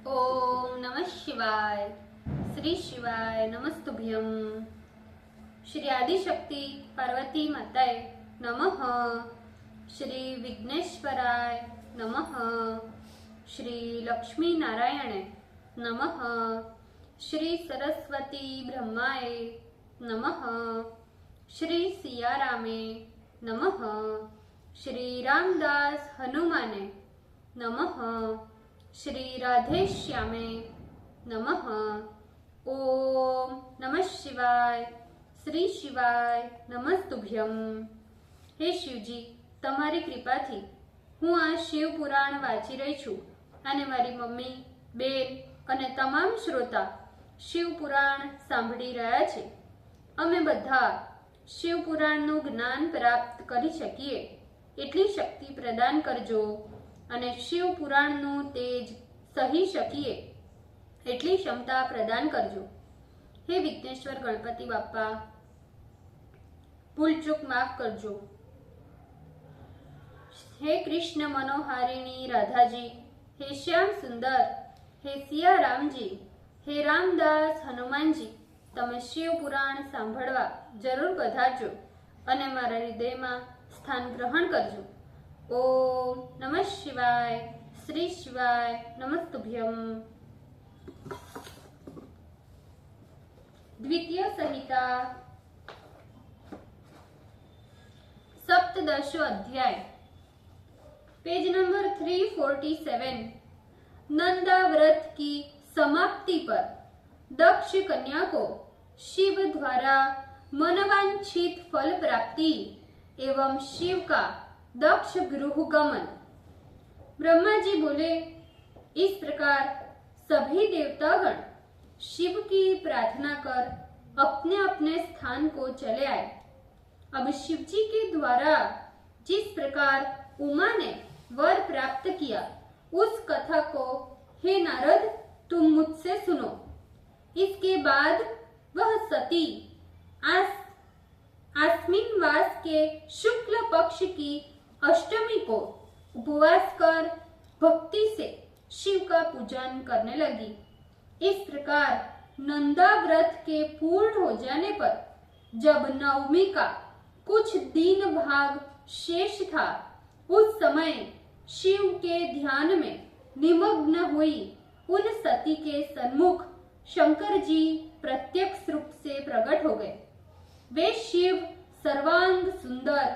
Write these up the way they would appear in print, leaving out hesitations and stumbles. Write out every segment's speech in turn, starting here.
ओम नमः शिवाय। श्री शिवाय नमस्तुभ्यं। श्री आदिशक्ति पार्वती माताय नमः। श्री विघ्नेश्वराय नमः। श्री लक्ष्मी नारायणे नमः। श्री सरस्वती ब्रह्माय नमः। श्री सियारामे नमः। श्री रामदास हनुमाने नमः। श्री राधेश्यामे नमः। ओम नमः शिवाय। श्री शिवाय नमस्तुभ्यं। हे शिवजी, તમારી કૃપાથી હું આ શિવ પુરાણ વાંચી રહી છું અને મારી મમ્મી, બેન અને તમામ શ્રોતા શિવ પુરાણ સાંભળી રહ્યા છે। અમે બધા શિવ પુરાણનું જ્ઞાન પ્રાપ્ત કરી શકીએ એટલી શક્તિ પ્રદાન કરજો અને શિવ પુરાણનું તેજ સહી શકીએ એટલી ક્ષમતા પ્રદાન કરજો। હે વિઘ્નેશ્વર ગણપતિ બાપ્પા, ભૂલચૂક માફ કરજો। हे कृष्ण मनोहारिणी राधा जी, हे श्याम सुंदर, हे सिया राम जी, हे रामदास हनुमान जी, तमे शिव पुराण सांभळवा जरूर पधारजो अने मारा हृदयमां स्थान ग्रहण करजो। ओम नमः शिवाय। श्री शिवाय नमस्तुभ्यं। द्वितीय संहिता सप्तदशो अध्याय, पेज नंबर 347। नंदा व्रत की समाप्ति पर दक्ष कन्या को शिव द्वारा मनवांछित फल प्राप्ति एवं शिव का दक्ष गृह गमन। ब्रह्मा जी बोले, इस प्रकार सभी देवतागण शिव की प्रार्थना कर अपने अपने स्थान को चले आए। अब शिव जी के द्वारा जिस प्रकार उमा ने वर प्राप्त किया, उस कथा को हे नारद तुम मुझसे सुनो। इसके बाद वह सती आश्विन मास के शुक्ल पक्ष की अष्टमी को उपवास कर भक्ति से शिव का पूजन करने लगी। इस प्रकार नंदा व्रत के पूर्ण हो जाने पर जब नवमी का कुछ दिन भाग शेष था, उस समय शिव के ध्यान में निमग्न हुई उन सती के सन्मुख शंकर जी प्रत्यक्ष रूप से प्रकट हो गए। वे शिव सर्वांग सुंदर,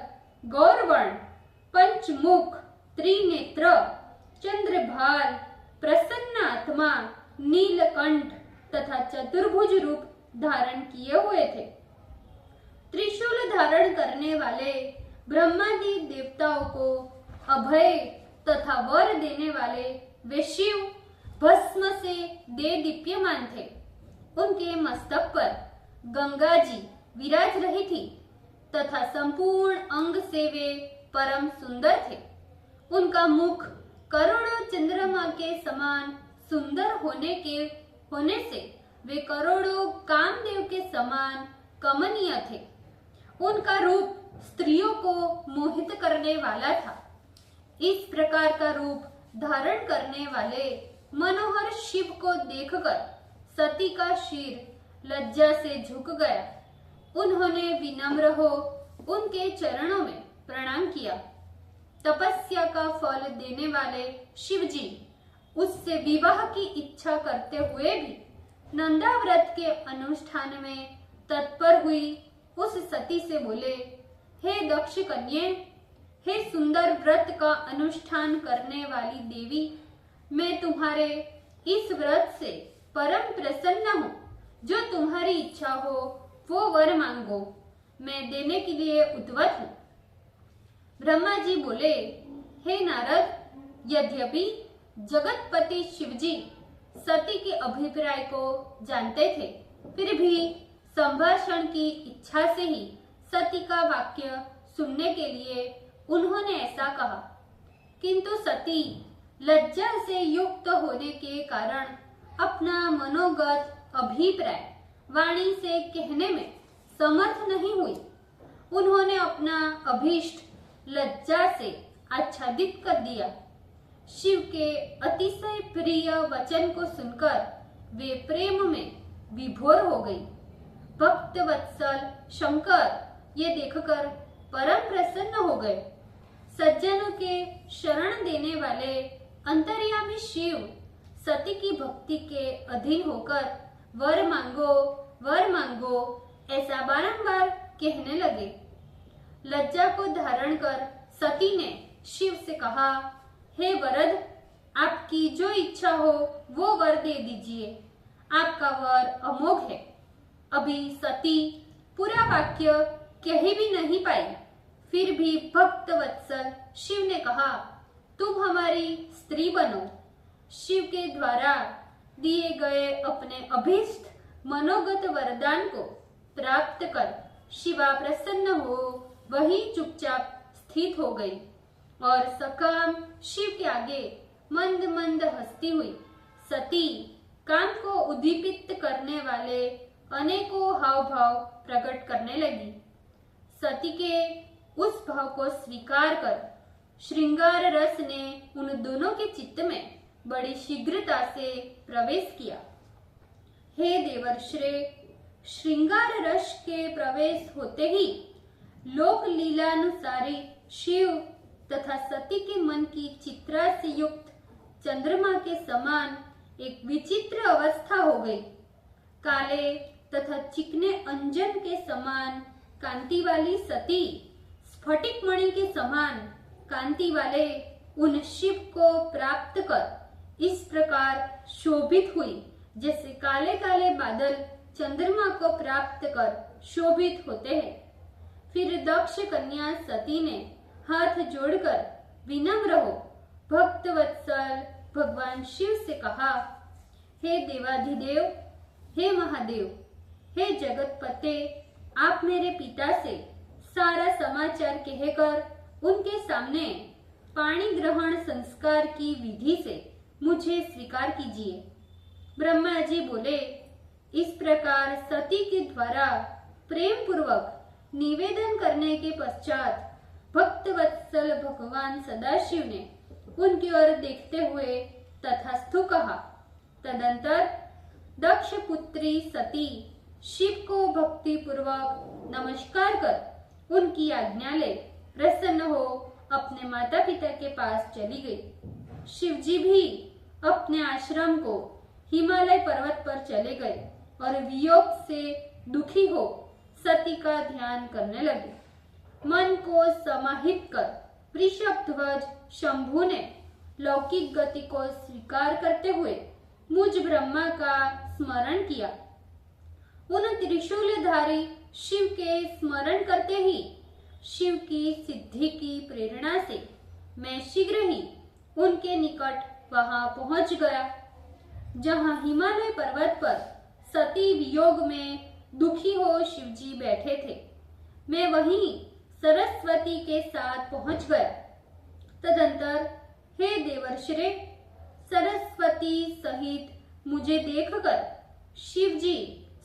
गौरवर्ण, पंचमुख, त्रिनेत्र, चंद्रभाल, प्रसन्न आत्मा, नीलकंठ तथा चतुर्भुज रूप धारण किए हुए थे। त्रिशूल धारण करने वाले ब्रह्मादि देवताओं को अभय तथा वर देने वाले वे शिव भस्म से दे दीप्यमान थे। उनके मस्तक पर गंगा जी विराज रही थी तथा संपूर्ण अंग से वे परम सुंदर थे। उनका मुख करोड़ों चंद्रमा के समान सुंदर होने से वे करोड़ों कामदेव के समान कमनीय थे। उनका रूप स्त्रियों को मोहित करने वाला था। इस प्रकार का रूप धारण करने वाले मनोहर शिव को देखकर सती का शीर लज्जा से झुक गया। उन्होंने विनम्र हो उनके चरणों में प्रणाम किया। तपस्या का फल देने वाले शिव जी उससे विवाह की इच्छा करते हुए भी नंदा व्रत के अनुष्ठान में तत्पर हुई उस सती से बोले, हे दक्ष कन्ये, हे सुंदर व्रत का अनुष्ठान करने वाली देवी, मैं तुम्हारे इस व्रत से परम प्रसन्न हूँ। जो तुम्हारी इच्छा हो वो वर मांगो, मैं देने के लिए उद्यत हूँ। ब्रह्मा जी बोले, हे नारद, यद्यपि जगतपति शिवजी सती के अभिप्राय को जानते थे, फिर भी संभाषण की इच्छा से ही सती का वाक्य सुनने के लिए उन्होंने ऐसा कहा। किंतु सती लज्जा से युक्त होने के कारण अपना मनोगत अभिप्राय वाणी से कहने में समर्थ नहीं हुई। उन्होंने अपना अभीष्ट लज्जा से आच्छादित कर दिया। शिव के अतिशय प्रिय वचन को सुनकर वे प्रेम में विभोर हो गई। भक्त वत्सल शंकर ये देखकर परम प्रसन्न हो गए। सज्जनों के शरण देने वाले अंतर्यामी शिव सती की भक्ति के अधीन होकर वर मांगो ऐसा बारंबार कहने लगे। लज्जा को धारण कर सती ने शिव से कहा, हे वरद, आपकी जो इच्छा हो वो वर दे दीजिए, आपका वर अमोघ है। अभी सती पूरा वाक्य कह भी नहीं पाई, फिर भी भक्त वत्सल शिव ने कहा, तुम हमारी स्त्री बनो। शिव के द्वारा दिए गए अपने अभीष्ट मनोगत वरदान को प्राप्त कर शिवा प्रसन्न हो वही चुपचाप स्थित हो गई और सकाम शिव के आगे मंद मंद हंसती हुई सती काम को उद्दीपित करने वाले अनेकों हाव भाव प्रकट करने लगी। सती के उस भाव को स्वीकार कर श्रृंगार रस ने उन दोनों के चित्त में बड़ी शीघ्रता से प्रवेश किया। हे देवर्षि, श्रृंगार रस के प्रवेश होते ही लोक लीलानुसारी शिव तथा सती के मन की चित्रा से युक्त चंद्रमा के समान एक विचित्र अवस्था हो गई। काले तथा चिकने अंजन के समान कांति वाली सती स्फटिक मणि के समान कांति वाले उन शिव को प्राप्त कर इस प्रकार शोभित हुई जैसे काले काले बादल चंद्रमा को प्राप्त कर शोभित होते हैं। फिर दक्ष कन्या सती ने हाथ जोड़कर विनम्र हो भक्त वत्सल भगवान शिव से कहा, हे देवाधिदेव, हे महादेव, हे जगतपते, आप मेरे पिता से सारा समाचार कहकर उनके सामने पाणी ग्रहण संस्कार की विधि से मुझे स्वीकार कीजिए। ब्रह्मा जी बोले, इस प्रकार सती के द्वारा प्रेम पूर्वक निवेदन करने के पश्चात भक्त वत्सल भगवान सदाशिव ने उनकी ओर देखते हुए तथास्तु कहा। तदंतर दक्ष पुत्री सती शिव को भक्ति पूर्वक नमस्कार कर उनकी आज्ञा ले प्रसन्न हो अपने माता पिता के पास चली गई। शिव जी भी अपने आश्रम को हिमालय पर्वत पर चले गए और वियोग से दुखी हो सती का ध्यान करने लगे। मन को समाहित कर वृषभध्वज शंभु ने लौकिक गति को स्वीकार करते हुए मुझ ब्रह्मा का स्मरण किया। उन त्रिशूलधारी शिव के स्मरण करते ही शिव की सिद्धि की प्रेरणा से मैं शीघ्र ही उनके निकट वहां पहुंच गया जहां हिमालय पर्वत पर सती वियोग में दुखी हो शिवजी बैठे थे। मैं वहीं सरस्वती के साथ पहुंच गया। तदंतर हे देवर्षि, सरस्वती सहित मुझे देखकर शिवजी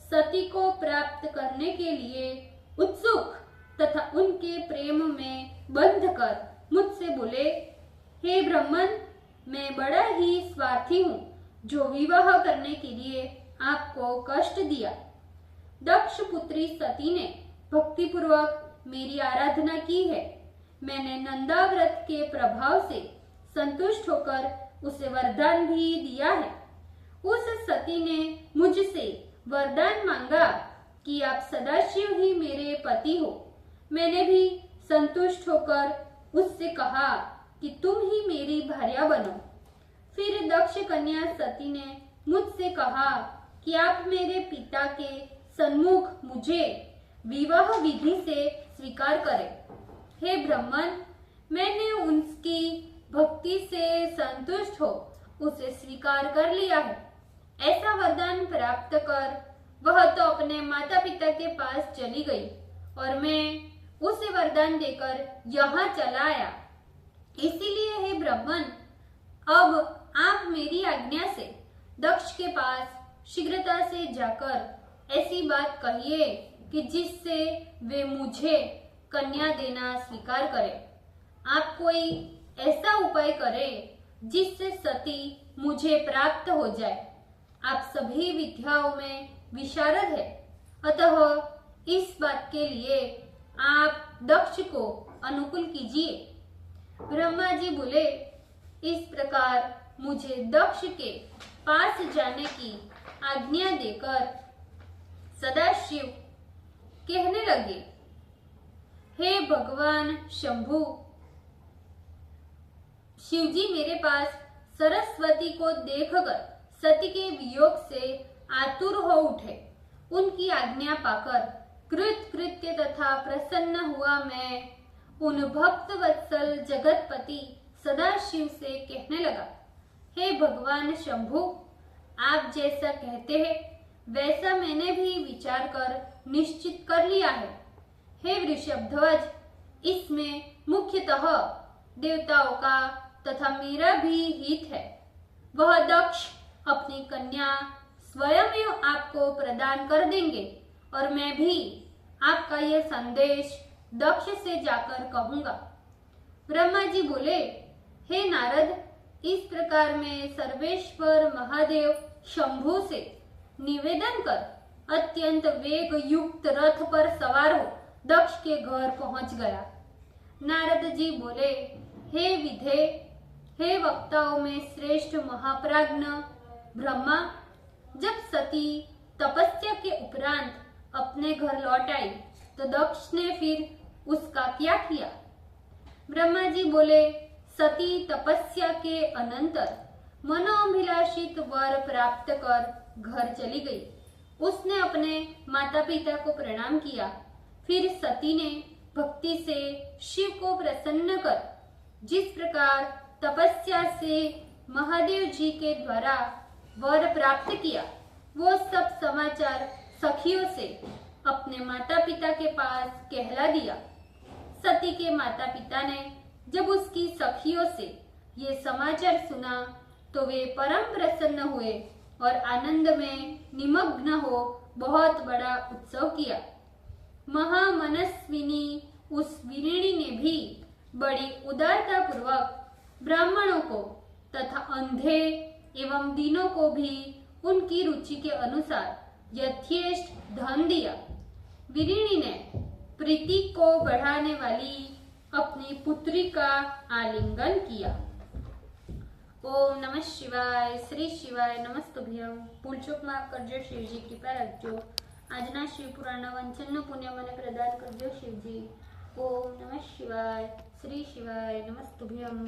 सती को प्राप्त करने के लिए उत्सुक तथा उनके प्रेम में बंध कर मुझसे बोले, हे ब्राह्मण, मैं बड़ा ही स्वार्थी हूँ जो विवाह करने के लिए आपको कष्ट दिया। दक्ष पुत्री सती ने भक्ति पूर्वक मेरी आराधना की है। मैंने नंदा व्रत के प्रभाव से संतुष्ट होकर उसे वरदान भी दिया है। उस सती ने मुझसे वरदान मांगा कि आप सदाशिव ही मेरे पति हो। मैंने भी संतुष्ट होकर उससे कहा कि तुम ही मेरी भार्या बनो। फिर दक्ष कन्या सती ने मुझसे कहा कि आप मेरे पिता के सन्मुख मुझे विवाह विधि से स्वीकार करें। हे ब्राह्मण, मैंने उनकी भक्ति से संतुष्ट हो उसे स्वीकार कर लिया है। ऐसा वरदान प्राप्त कर वह तो अपने माता पिता के पास चली गई और मैं उसे वरदान देकर यहाँ चला आया। इसीलिए हे ब्राह्मण, अब आप मेरी आज्ञा से दक्ष के पास शीघ्रता से जाकर ऐसी बात कहिए कि जिससे वे मुझे कन्या देना स्वीकार करें। आप कोई ऐसा उपाय करें जिससे सती मुझे प्राप्त हो जाए। आप सभी विद्याओं में विशारद है, अतः इस बात के लिए आप दक्ष को अनुकूल कीजिए। ब्रह्मा जी बोले, इस प्रकार मुझे दक्ष के पास जाने की आज्ञा देकर सदाशिव कहने लगे, हे भगवान शंभु, शिवजी मेरे पास सरस्वती को देखकर सती के वियोग से आतुर हो उठे। उनकी आज्ञा पाकर कृतकृत्य तथा प्रसन्न हुआ मैं उन भक्त वत्सल जगतपति सदाशिव से कहने लगा, हे भगवान शंभु, आप जैसा कहते हैं वैसा मैंने भी विचार कर निश्चित कर लिया है। हे वृषभध्वज, इसमें मुख्यतः देवताओं का तथा मेरा भी हित है। वह दक्ष अपनी कन्या स्वयं आपको प्रदान कर देंगे और मैं भी आपका यह संदेश दक्ष से जाकर कहूंगा। ब्रह्मा जी बोले, हे नारद, इस प्रकार मैं सर्वेश्वर महादेव शंभु से निवेदन कर अत्यंत वेग युक्त रथ पर सवार हो दक्ष के घर पहुंच गया। नारद जी बोले, हे विधे, हे वक्ताओं में श्रेष्ठ महाप्राज्ञ ब्रह्मा, जब सती तपस्या के उपरांत अपने घर लौट आई तो दक्ष ने फिर उसका क्या किया? ब्रह्मा जी बोले, सती तपस्या के अनंतर मनोभिलाषित वर प्राप्त कर घर चली गई। उसने अपने माता पिता को प्रणाम किया। फिर सती ने भक्ति से शिव को प्रसन्न कर जिस प्रकार तपस्या से महादेव जी के द्वारा वर प्राप्त किया, वो सब समाचार सखियों से अपने माता पिता के पास कहला दिया। सती के माता पिता ने जब उसकी सखियों से ये समाचार सुना तो वे परम प्रसन्न हुए और आनंद में निमग्न हो बहुत बड़ा उत्सव किया। महामनस्विनी उस वीरिणी ने भी बड़ी उदारता पूर्वक ब्राह्मणों को तथा अंधे एवं दीनों को भी उनकी रुचि के अनुसार यथेष्ट धन दिया। वीरिणी ने प्रीति को बढ़ाने वाली अपनी पुत्री का आलिंगन किया। ओम नमः शिवाय, श्री शिवाय नमस्तुभ्यम। भूल चूक माफ करजो शिवजी, कृपा रखजो। આજના શિવપુરાણના વંચનનું પુણ્ય મને પ્રદાન કરજો શિવજી। ઓમ નમઃ શિવાય, શ્રી શિવાય નમસ્તુભ્યમ।